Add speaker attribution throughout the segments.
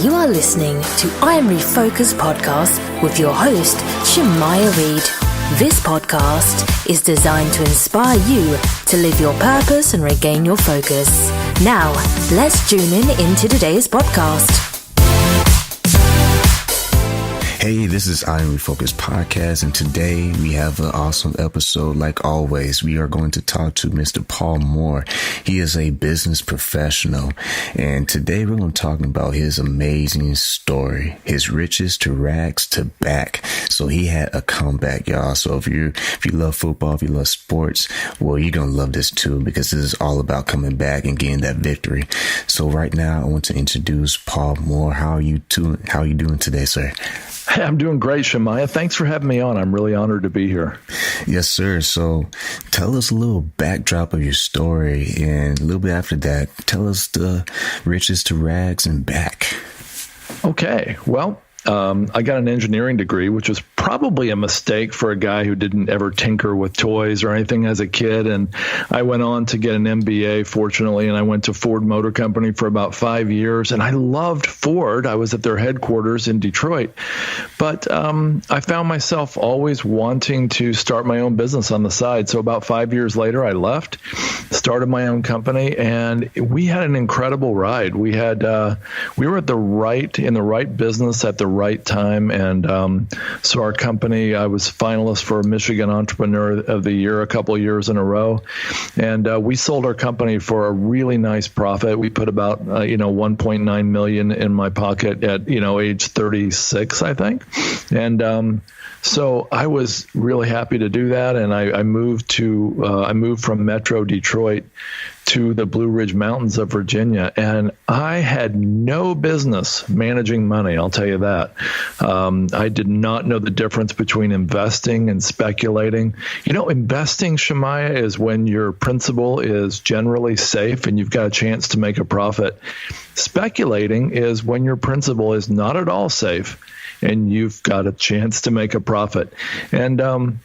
Speaker 1: You are listening to I Am Refocused podcast with your host, Shemaya Reed. This podcast is designed to inspire you to live your purpose and regain your focus. Now, let's tune into today's podcast.
Speaker 2: Hey, this is I Am Refocused podcast, and today we have an awesome episode. Like always, we are going to talk to Mr. Paul Moore. He is a business professional, and today we're going to talk about his amazing story, his riches to rags to back. So he had a comeback, y'all. So if you love football, if you love sports, well, you're going to love this too, because this is all about coming back and getting that victory. So right now, I want to introduce Paul Moore. How are you doing today, sir?
Speaker 3: Hey, I'm doing great, Shemaya. Thanks for having me on. I'm really honored to be here.
Speaker 2: Yes, sir. So tell us a little backdrop of your story, and a little bit after that, tell us the riches to rags and back.
Speaker 3: Okay. Well, I got an engineering degree, which was probably a mistake for a guy who didn't ever tinker with toys or anything as a kid. And I went on to get an MBA, fortunately, and I went to Ford Motor Company for about 5 years. And I loved Ford. I was at their headquarters in Detroit. But I found myself always wanting to start my own business on the side. So about 5 years later, I left, started my own company, and we had an incredible ride. We were in the right business at the right time. And so our company, I was finalist for Michigan Entrepreneur of the Year a couple of years in a row. And we sold our company for a really nice profit. We put about, $1.9 million in my pocket at, age 36, I think. And so I was really happy to do that. And I moved from Metro Detroit to the Blue Ridge Mountains of Virginia. And I had no business managing money, I'll tell you that. I did not know the difference between investing and speculating. Investing, Shemaya, is when your principal is generally safe and you've got a chance to make a profit. Speculating is when your principal is not at all safe and you've got a chance to make a profit. And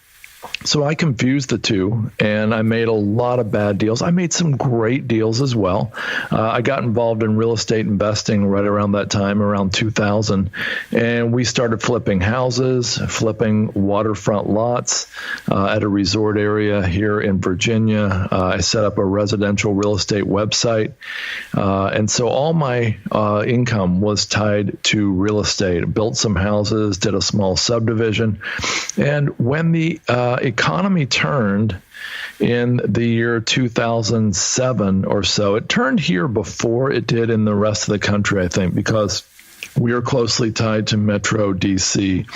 Speaker 3: so I confused the two, and I made a lot of bad deals. I made some great deals as well. I got involved in real estate investing right around that time, around 2000, and we started flipping houses, flipping waterfront lots at a resort area here in Virginia. I set up a residential real estate website, and so all my income was tied to real estate. Built some houses, did a small subdivision, and when the economy turned in the year 2007 or so. It turned here before it did in the rest of the country, I think, because we are closely tied to Metro DC.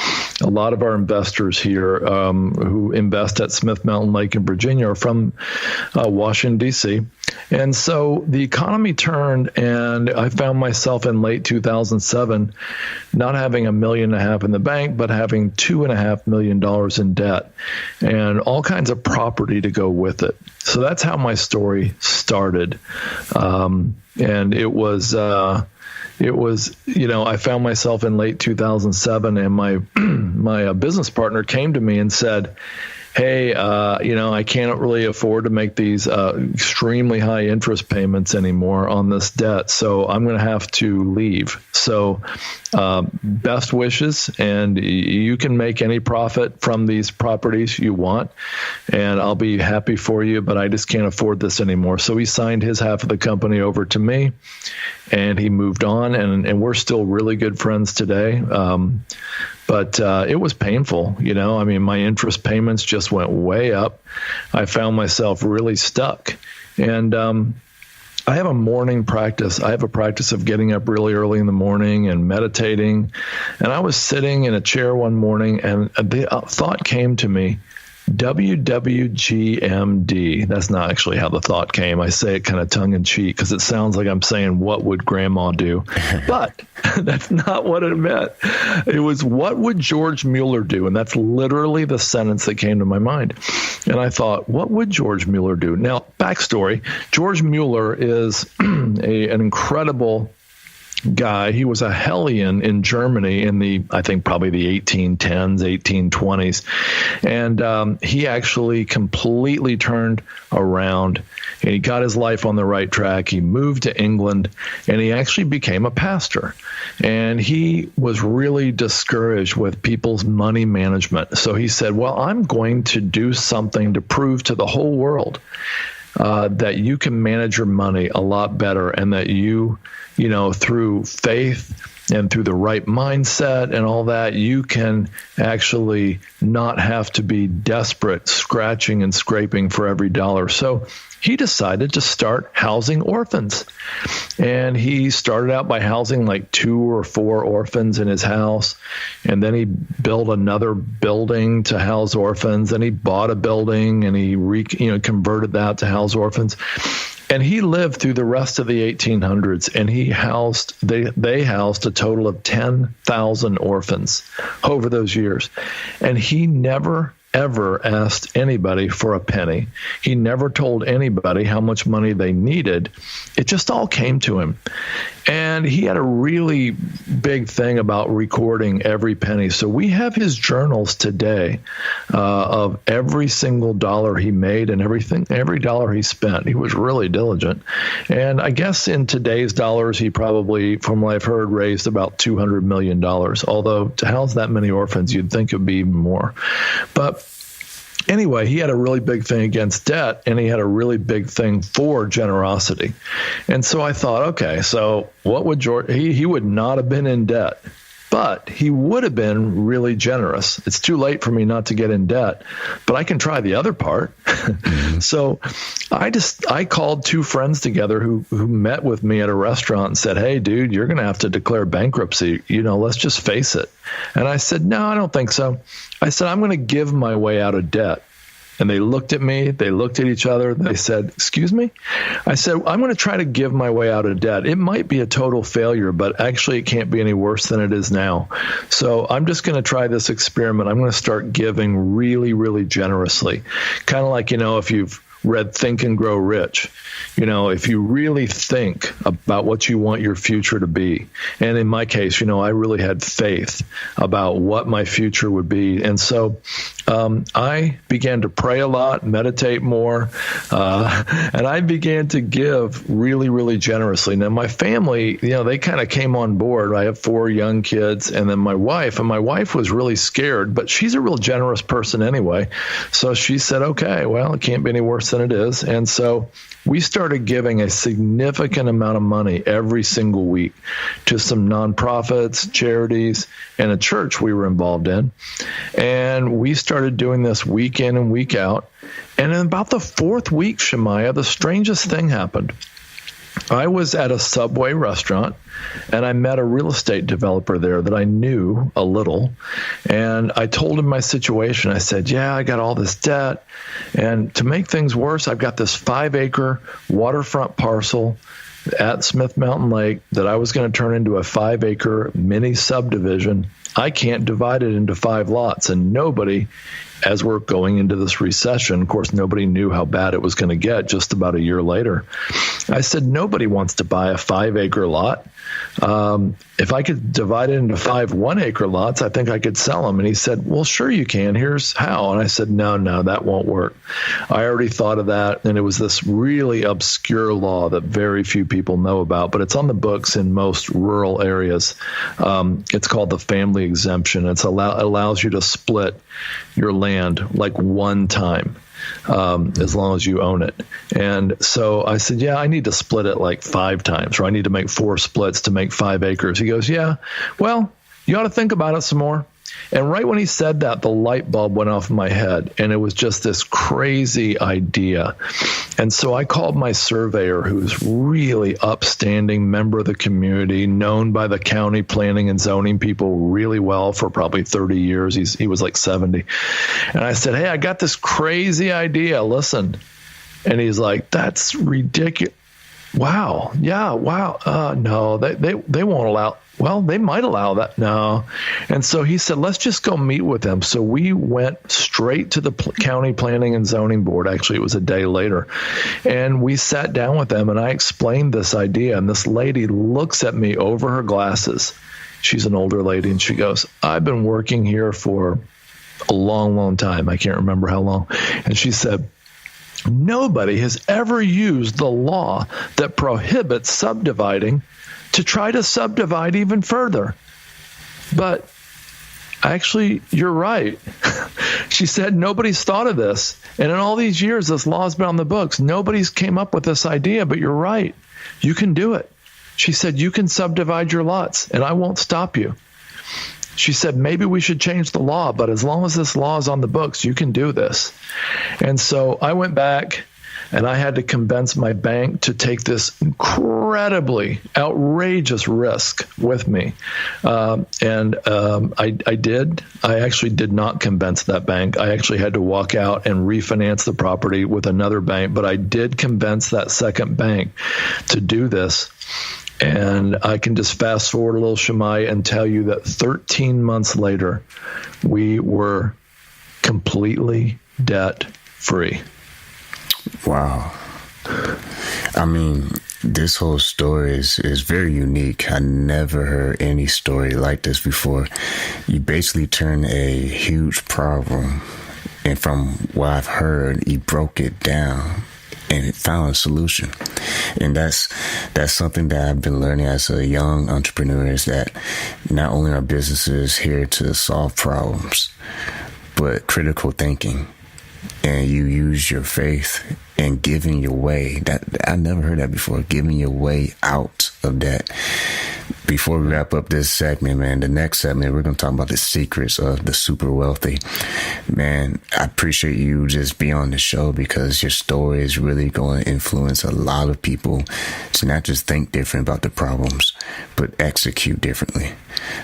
Speaker 3: A lot of our investors here who invest at Smith Mountain Lake in Virginia are from Washington, D.C. And so the economy turned, and I found myself in late 2007 not having $1.5 million in the bank, but having $2.5 million in debt and all kinds of property to go with it. So that's how my story started. And it was, I found myself in late 2007, and my business partner came to me and said, hey, I can't really afford to make these extremely high interest payments anymore on this debt, so I'm going to have to leave. So best wishes, and you can make any profit from these properties you want, and I'll be happy for you, but I just can't afford this anymore. So he signed his half of the company over to me, and he moved on, and we're still really good friends today. But it was painful, my interest payments just went way up. I found myself really stuck. And I have a morning practice. I have a practice of getting up really early in the morning and meditating. And I was sitting in a chair one morning, and the thought came to me, WWGMD. That's not actually how the thought came. I say it kind of tongue in cheek because it sounds like I'm saying, what would grandma do? But that's not what it meant. It was, what would George Mueller do? And that's literally the sentence that came to my mind. And I thought, what would George Mueller do? Now, backstory, George Mueller is an incredible guy. He was a hellion in Germany in I think probably the 1810s, 1820s. And he actually completely turned around and he got his life on the right track. He moved to England and he actually became a pastor. And he was really discouraged with people's money management. So he said, well, I'm going to do something to prove to the whole world that you can manage your money a lot better, and that you through faith and through the right mindset and all that, you can actually not have to be desperate, scratching and scraping for every dollar. So he decided to start housing orphans. And he started out by housing like 2 or 4 orphans in his house. And then he built another building to house orphans. And he bought a building and he converted that to house orphans. And he lived through the rest of the 1800s, and they housed a total of 10,000 orphans over those years. And he never, ever asked anybody for a penny. He never told anybody how much money they needed. It just all came to him. And he had a really big thing about recording every penny. So we have his journals today of every single dollar he made and every dollar he spent. He was really diligent. And I guess in today's dollars, he probably, from what I've heard, raised about $200 million. Although to house that many orphans, you'd think it would be even more. But anyway, he had a really big thing against debt, and he had a really big thing for generosity. And so I thought, okay, so what would George, he would not have been in debt, but he would have been really generous. It's too late for me not to get in debt, but I can try the other part. So I called 2 friends together who met with me at a restaurant and said, hey, dude, you're going to have to declare bankruptcy. Let's just face it. And I said, no, I don't think so. I said, I'm going to give my way out of debt. And they looked at me, they looked at each other, they said, excuse me? I said, I'm going to try to give my way out of debt. It might be a total failure, but actually it can't be any worse than it is now. So I'm just going to try this experiment. I'm going to start giving really, really generously. Kind of like, if you've read Think and Grow Rich. If you really think about what you want your future to be, and in my case, I really had faith about what my future would be. And so I began to pray a lot, meditate more, and I began to give really, really generously. Now, my family, they kind of came on board. I have 4 young kids, and then my wife was really scared, but she's a real generous person anyway. So she said, okay, well, it can't be any worse than it is. And so we started giving a significant amount of money every single week to some nonprofits, charities, and a church we were involved in. And we started doing this week in and week out. And in about the 4th week, Shemaiah, the strangest thing happened. I was at a Subway restaurant, and I met a real estate developer there that I knew a little. And I told him my situation. I said, yeah, I got all this debt. And to make things worse, I've got this 5-acre waterfront parcel at Smith Mountain Lake that I was going to turn into a 5-acre mini subdivision. I can't divide it into 5 lots. And nobody, as we're going into this recession, of course, nobody knew how bad it was going to get just about a year later. I said, nobody wants to buy a 5-acre lot. If I could divide it into 5 1-acre lots, I think I could sell them. And he said, well, sure you can. Here's how. And I said, no, that won't work. I already thought of that. And it was this really obscure law that very few people know about, but it's on the books in most rural areas. It's called the family exemption. It allows you to split your land like one time. As long as you own it. And so I said, yeah, I need to split it like 5 times, or I need to make 4 splits to make 5 acres. He goes, yeah, well, you ought to think about it some more. And right when he said that, the light bulb went off in my head, and it was just this crazy idea. And so I called my surveyor, who's really upstanding member of the community, known by the county planning and zoning people really well for probably 30 years. He was like 70. And I said, hey, I got this crazy idea. Listen. And he's like, that's ridiculous. wow, yeah, wow, no, they won't allow. Well, they might allow that. No. And so he said, let's just go meet with them. So we went straight to the county planning and zoning board. Actually, it was a day later. And we sat down with them and I explained this idea. And this lady looks at me over her glasses. She's an older lady. And she goes, I've been working here for a long, long time. I can't remember how long. And she said, nobody has ever used the law that prohibits subdividing to try to subdivide even further. But actually, you're right. She said, nobody's thought of this. And in all these years, this law's been on the books. Nobody's came up with this idea, but you're right. You can do it. She said, you can subdivide your lots, and I won't stop you. She said, maybe we should change the law, but as long as this law is on the books, you can do this. And so I went back and I had to convince my bank to take this incredibly outrageous risk with me. I did. I actually did not convince that bank. I actually had to walk out and refinance the property with another bank, but I did convince that second bank to do this. And I can just fast forward a little, Shemai, and tell you that 13 months later, we were completely debt free.
Speaker 2: Wow. I mean, this whole story is very unique. I never heard any story like this before. You basically turned a huge problem, and from what I've heard, you broke it down and found a solution. And that's something that I've been learning as a young entrepreneur, is that not only are businesses here to solve problems, but critical thinking. And you use your faith and giving your way. That I never heard that before. Giving your way out of that. Before we wrap up this segment, man, the next segment, we're going to talk about the secrets of the super wealthy. Man, I appreciate you just being on the show, because your story is really going to influence a lot of people to not just think different about the problems, but execute differently.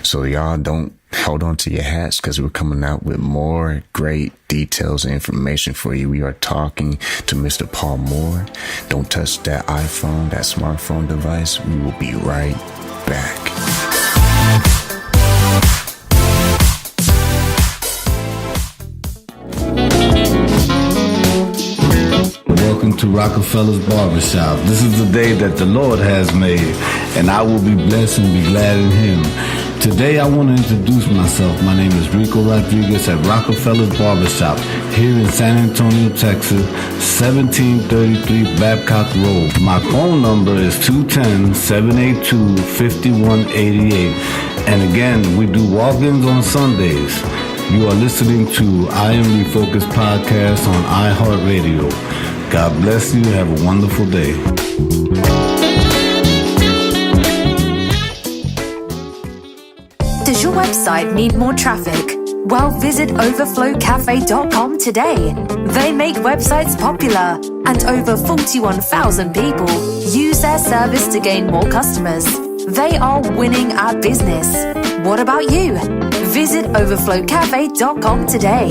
Speaker 2: So y'all don't hold on to your hats, because we're coming out with more great details and information for you. We are talking to Mr. Paul Moore. Don't touch that iPhone, that smartphone device. We will be right back.
Speaker 4: Welcome to Rockefeller's Barbershop. This is the day that the Lord has made, and I will be blessed and be glad in Him. Today I want to introduce myself. My name is Rico Rodriguez at Rockefeller's Barbershop here in San Antonio, Texas, 1733 Babcock Road. My phone number is 210-782-5188. And again, we do walk-ins on Sundays. You are listening to I Am Refocused podcast on iHeartRadio. God bless you. Have a wonderful day.
Speaker 1: Does your website need more traffic? Well, visit overflowcafe.com today. They make websites popular, and over 41,000 people use their service to gain more customers. They are winning at business. What about you? Visit overflowcafe.com today.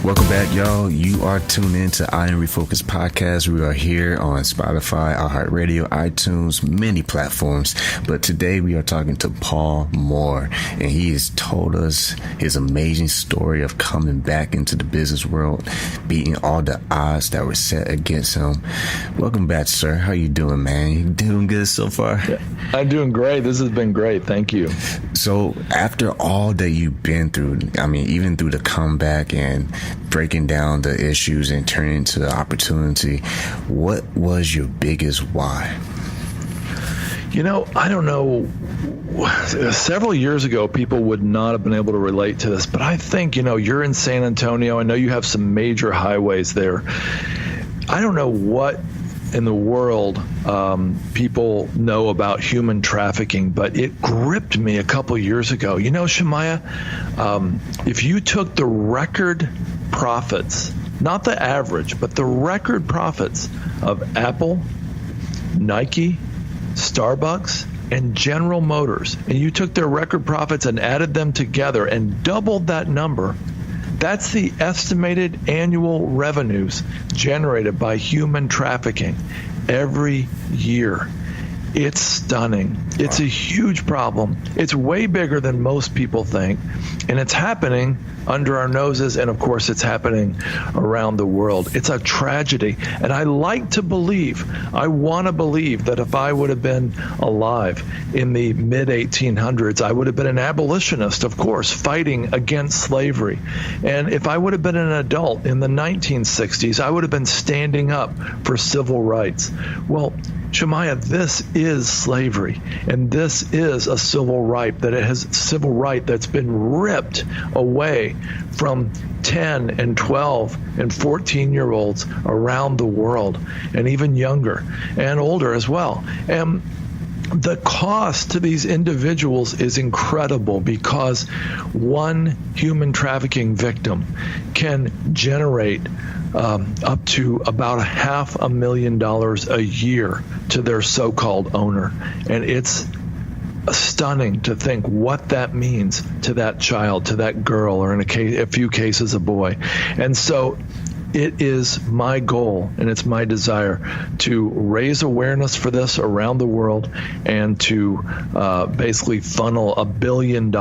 Speaker 2: Welcome back, y'all. You are tuned in to I Am Refocused podcast. We are here on Spotify, iHeartRadio, iTunes, many platforms. But today we are talking to Paul Moore, and he has told us his amazing story of coming back into the business world, beating all the odds that were set against him. Welcome back, sir. How you doing, man? You doing good so far?
Speaker 3: Yeah, I'm doing great. This has been great. Thank you.
Speaker 2: So after all that you've been through, I mean, even through the comeback and breaking down the issues and turning into the opportunity, what was your biggest why?
Speaker 3: You know, I don't know. Several years ago, people would not have been able to relate to this, but I think, you know, you're in San Antonio. I know you have some major highways there. I don't know what in the world people know about human trafficking, but it gripped me a couple years ago. You know, Shemaiah, if you took the record profits, not the average, but the record profits of Apple, Nike, Starbucks, and General Motors, and you took their record profits and added them together and doubled that number, That's the estimated annual revenues generated by human trafficking every year. It's stunning. It's a huge problem. It's way bigger than most people think, and it's happening under our noses, and of course it's happening around the world. It's a tragedy, and I want to believe that if I would have been alive in the mid-1800s, I would have been an abolitionist, of course, fighting against slavery. And if I would have been an adult in the 1960s, I would have been standing up for civil rights. Well, Shemaiah, this is slavery, and this is a civil right that's been ripped away from 10 and 12 and 14-year-olds around the world, and even younger and older as well. And the cost to these individuals is incredible, because one human trafficking victim can generate up to about $500,000 a year to their so-called owner. And it's stunning to think what that means to that child, to that girl, or in a few cases, a boy. And so it is my goal, and it's my desire to raise awareness for this around the world, and to basically funnel $1 billion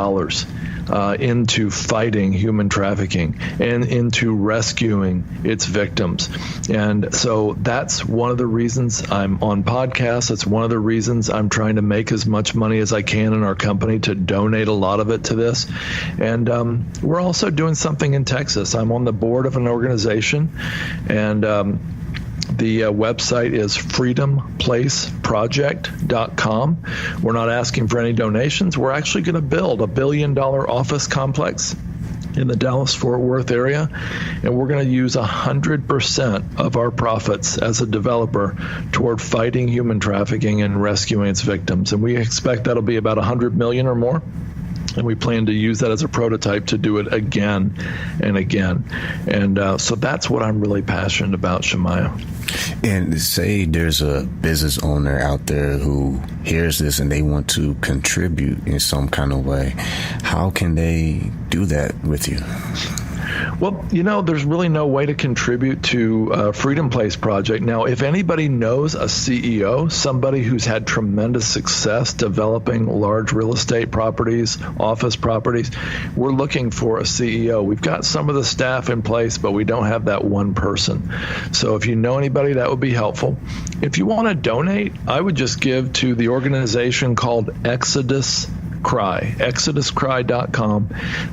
Speaker 3: into fighting human trafficking and into rescuing its victims. And so that's one of the reasons I'm on podcasts. It's one of the reasons I'm trying to make as much money as I can in our company to donate a lot of it to this. And we're also doing something in Texas. I'm on the board of an organization, and the website is freedomplaceproject.com. We're not asking for any donations. We're actually going to build $1 billion office complex in the Dallas-Fort Worth area, and we're going to use 100% of our profits as a developer toward fighting human trafficking and rescuing its victims. And we expect that'll be about $100 million or more. And we plan to use that as a prototype to do it again and again. And so that's what I'm really passionate about, Shemaiah.
Speaker 2: And say there's a business owner out there who hears this and they want to contribute in some kind of way. How can they do that with you?
Speaker 3: Well, there's really no way to contribute to Freedom Place Project. Now, if anybody knows a CEO, somebody who's had tremendous success developing large real estate properties, office properties, we're looking for a CEO. We've got some of the staff in place, but we don't have that one person. So if you know anybody, that would be helpful. If you want to donate, I would just give to the organization called exoduscry.com.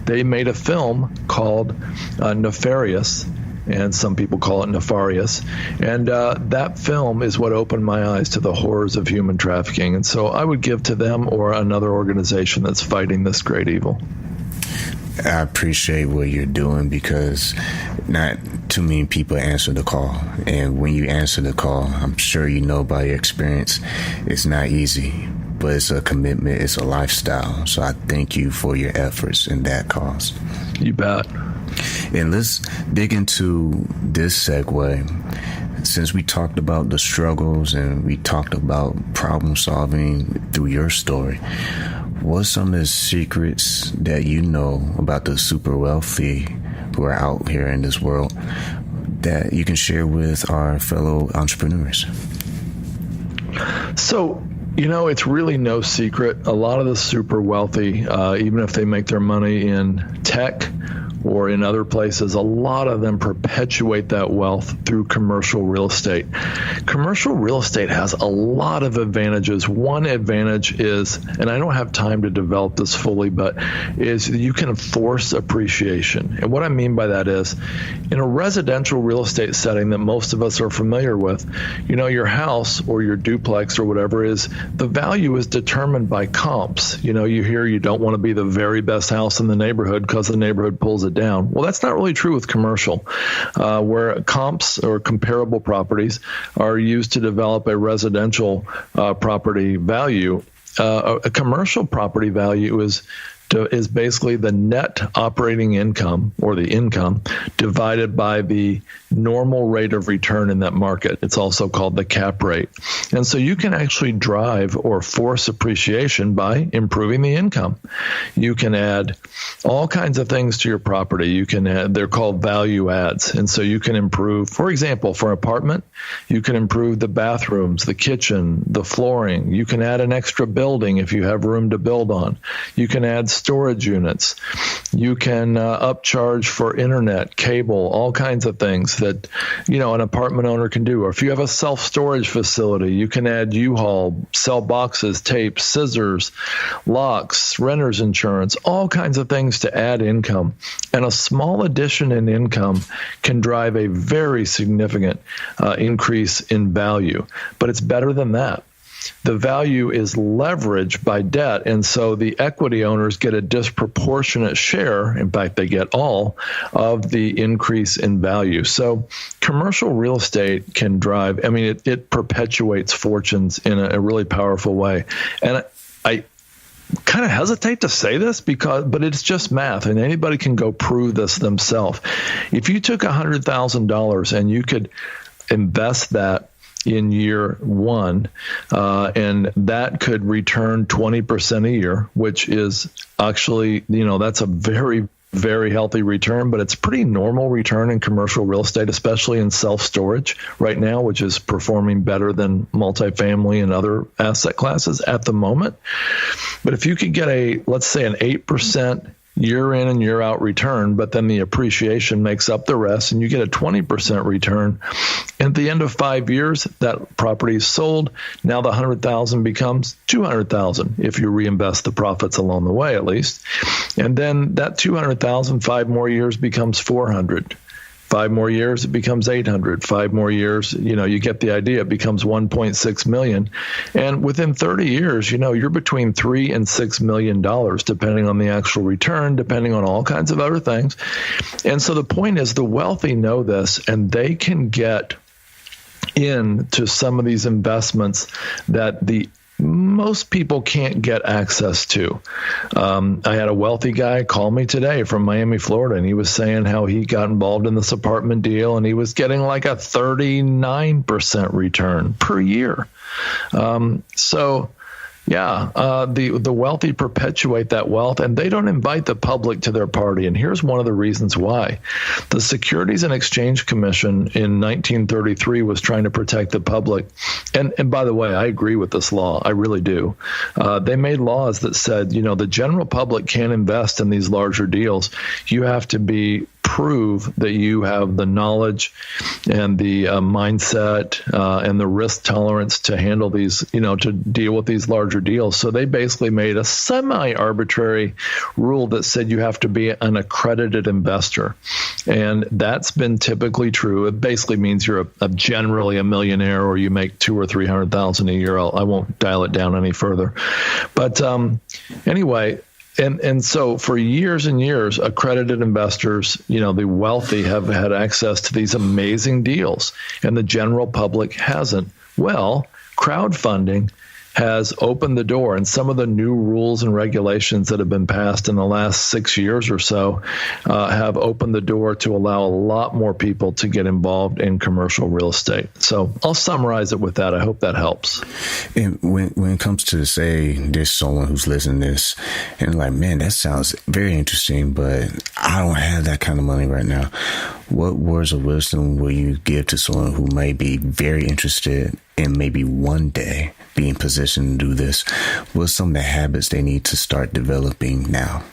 Speaker 3: They made a film called Nefarious, and some people call it Nefarious. And that film is what opened my eyes to the horrors of human trafficking. And so I would give to them or another organization that's fighting this great evil.
Speaker 2: I appreciate what you're doing, because not too many people answer the call. And when you answer the call, I'm sure you know by your experience, it's not easy. But it's a commitment, it's a lifestyle. So I thank you for your efforts in that cause.
Speaker 3: You bet.
Speaker 2: And let's dig into this segue. Since we talked about the struggles and we talked about problem solving through your story, what's some of the secrets that you know about the super wealthy who are out here in this world that you can share with our fellow entrepreneurs?
Speaker 3: So, it's really no secret. A lot of the super wealthy, even if they make their money in tech or in other places, a lot of them perpetuate that wealth through commercial real estate. Commercial real estate has a lot of advantages. One advantage is, and I don't have time to develop this fully, but is you can force appreciation. And what I mean by that is, in a residential real estate setting that most of us are familiar with, your house or your duplex or whatever is, the value is determined by comps. You hear you don't want to be the very best house in the neighborhood because the neighborhood pulls it down. Well, that's not really true with commercial, where comps or comparable properties are used to develop a residential property value. A commercial property value is is basically the net operating income, or the income, divided by the normal rate of return in that market. It's also called the cap rate. And so you can actually drive or force appreciation by improving the income. You can add all kinds of things to your property. You can add, they're called value adds. And so you can improve, for example, for an apartment, you can improve the bathrooms, the kitchen, the flooring. You can add an extra building if you have room to build on. You can add storage units. You can upcharge for internet, cable, all kinds of things that, an apartment owner can do. Or if you have a self-storage facility, you can add U-Haul, sell boxes, tapes, scissors, locks, renter's insurance, all kinds of things to add income. And a small addition in income can drive a very significant increase in value. But it's better than that. The value is leveraged by debt, and so the equity owners get a disproportionate share, in fact, they get all, of the increase in value. So commercial real estate can drive, it perpetuates fortunes in a really powerful way. And I kind of hesitate to say this but it's just math, and anybody can go prove this themselves. If you took $100,000 and you could invest that in year one, and that could return 20% a year, which is actually, that's a very, very healthy return, but it's pretty normal return in commercial real estate, especially in self-storage right now, which is performing better than multifamily and other asset classes at the moment. But if you could get let's say an 8% year in and year out return, but then the appreciation makes up the rest, and you get a 20% return. And at the end of 5 years, that property is sold. Now the $100,000 becomes $200,000 if you reinvest the profits along the way, at least. And then that $200,000, 5 more years, becomes $400,000. 5 more years, it becomes $800,000. 5 more years, you get the idea. It becomes $1.6 million. And within 30 years, you're between $3 and $6 million, depending on the actual return, depending on all kinds of other things. And so the point is, the wealthy know this, and they can get into some of these investments that most people can't get access to. I had a wealthy guy call me today from Miami, Florida, and he was saying how he got involved in this apartment deal, and he was getting like a 39% return per year. The wealthy perpetuate that wealth, and they don't invite the public to their party. And here's one of the reasons why. The Securities and Exchange Commission in 1933 was trying to protect the public. And by the way, I agree with this law. I really do. They made laws that said, the general public can't invest in these larger deals. You have to prove that you have the knowledge and the mindset and the risk tolerance to handle these, to deal with these larger deals. So they basically made a semi-arbitrary rule that said you have to be an accredited investor. And that's been typically true. It basically means you're generally a millionaire, or you make $200,000 or $300,000 a year. I won't dial it down any further. But anyway, And so for years and years, accredited investors, the wealthy have had access to these amazing deals, and the general public hasn't. Well, crowdfunding has opened the door, and some of the new rules and regulations that have been passed in the last 6 years or so have opened the door to allow a lot more people to get involved in commercial real estate. So I'll summarize it with that. I hope that helps.
Speaker 2: And when it comes to, say, there's someone who's listening to this and like, man, that sounds very interesting, but I don't have that kind of money right now. What words of wisdom will you give to someone who may be very interested in maybe one day being positioned to do this? What's some of the habits they need to start developing now?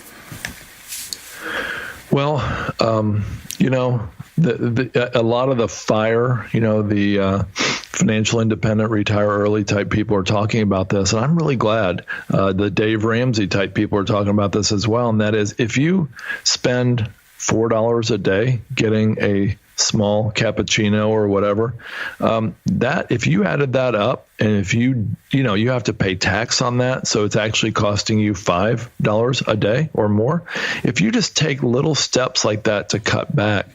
Speaker 3: Well, a lot of the FIRE, the financial independent, retire early type people are talking about this. And I'm really glad the Dave Ramsey type people are talking about this as well. And that is, if you spend $4 a day getting a small cappuccino or whatever, that if you added that up, and if you have to pay tax on that, so it's actually costing you $5 a day or more. If you just take little steps like that to cut back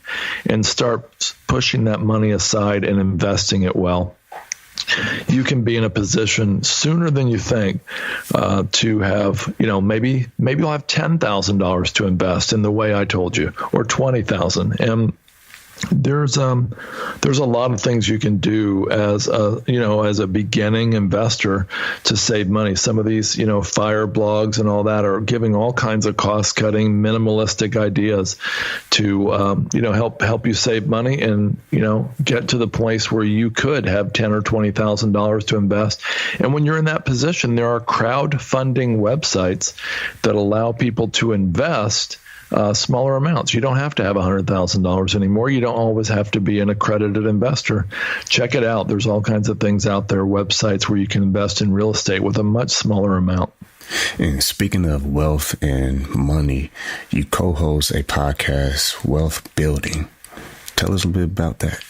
Speaker 3: and start pushing that money aside and investing it well, you can be in a position sooner than you think to have, maybe you'll have $10,000 to invest in the way I told you, or $20,000. And there's a lot of things you can do as a beginning investor to save money. Some of these, fire blogs and all that are giving all kinds of cost cutting, minimalistic ideas to, help you save money and, get to the place where you could have $10,000 or $20,000 to invest. And when you're in that position, there are crowdfunding websites that allow people to invest smaller amounts. You don't have to have $100,000 anymore. You don't always have to be an accredited investor. Check it out. There's all kinds of things out there, websites where you can invest in real estate with a much smaller amount.
Speaker 2: And speaking of wealth and money, you co-host a podcast, Wealth Building. Tell us a bit about that.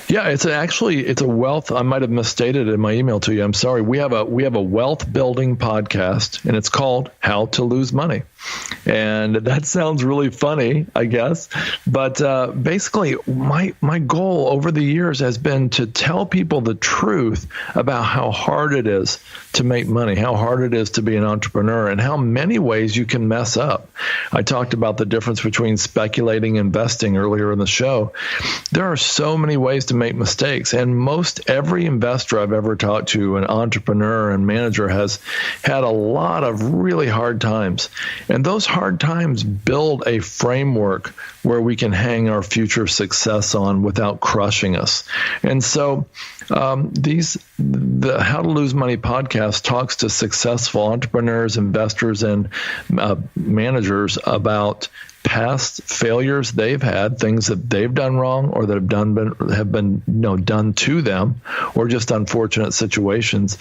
Speaker 3: Yeah, it's a wealth. I might have misstated it in my email to you. I'm sorry. We have a wealth building podcast, and it's called How to Lose Money. And that sounds really funny, I guess. But basically, my goal over the years has been to tell people the truth about how hard it is to make money, how hard it is to be an entrepreneur, and how many ways you can mess up. I talked about the difference between speculating and investing earlier in the show. There are so many ways to make mistakes, and most every investor I've ever talked to, an entrepreneur and manager, has had a lot of really hard times. And those hard times build a framework where we can hang our future success on without crushing us. And so the How to Lose Money podcast talks to successful entrepreneurs, investors, and managers about past failures they've had, things that they've done wrong or that have been done to them, or just unfortunate situations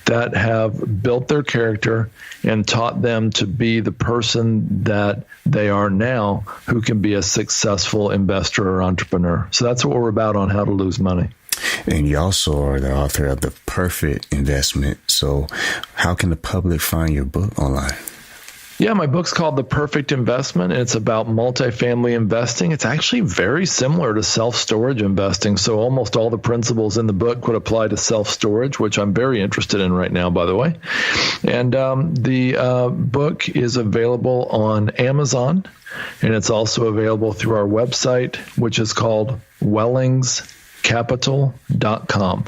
Speaker 3: that have built their character and taught them to be the person that they are now, who can be a successful investor or entrepreneur. So that's what we're about on How to Lose Money.
Speaker 2: And you also are the author of The Perfect Investment. So how can the public find your book online?
Speaker 3: Yeah, my book's called The Perfect Investment, and it's about multifamily investing. It's actually very similar to self-storage investing. So almost all the principles in the book would apply to self-storage, which I'm very interested in right now, by the way. And the book is available on Amazon, and it's also available through our website, which is called wellingscapital.com.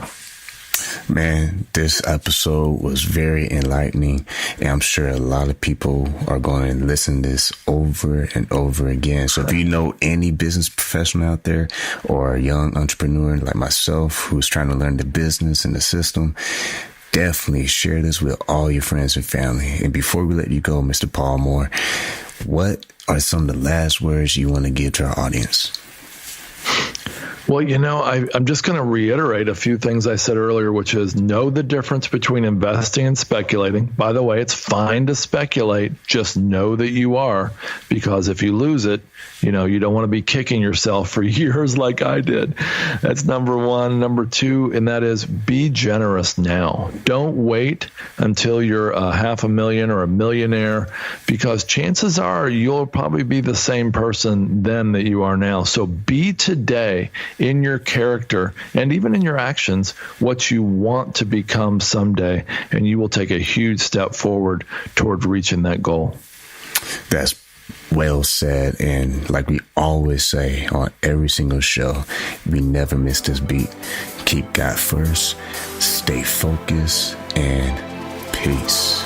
Speaker 2: Man, this episode was very enlightening, and I'm sure a lot of people are going to listen to this over and over again. So if you know any business professional out there or a young entrepreneur like myself who's trying to learn the business and the system, definitely share this with all your friends and family. And before we let you go, Mr. Paul Moore, what are some of the last words you want to give to our audience?
Speaker 3: Well, I'm just going to reiterate a few things I said earlier, which is know the difference between investing and speculating. By the way, it's fine to speculate. Just know that you are, because if you lose it, you don't want to be kicking yourself for years like I did. That's number one. Number two, and that is be generous now. Don't wait until you're $500,000 or a millionaire, because chances are you'll probably be the same person then that you are now. So be today, in your character and even in your actions, what you want to become someday, and you will take a huge step forward toward reaching that goal.
Speaker 2: That's well said. And like we always say on every single show, we never miss this beat. Keep God first, stay focused, and peace.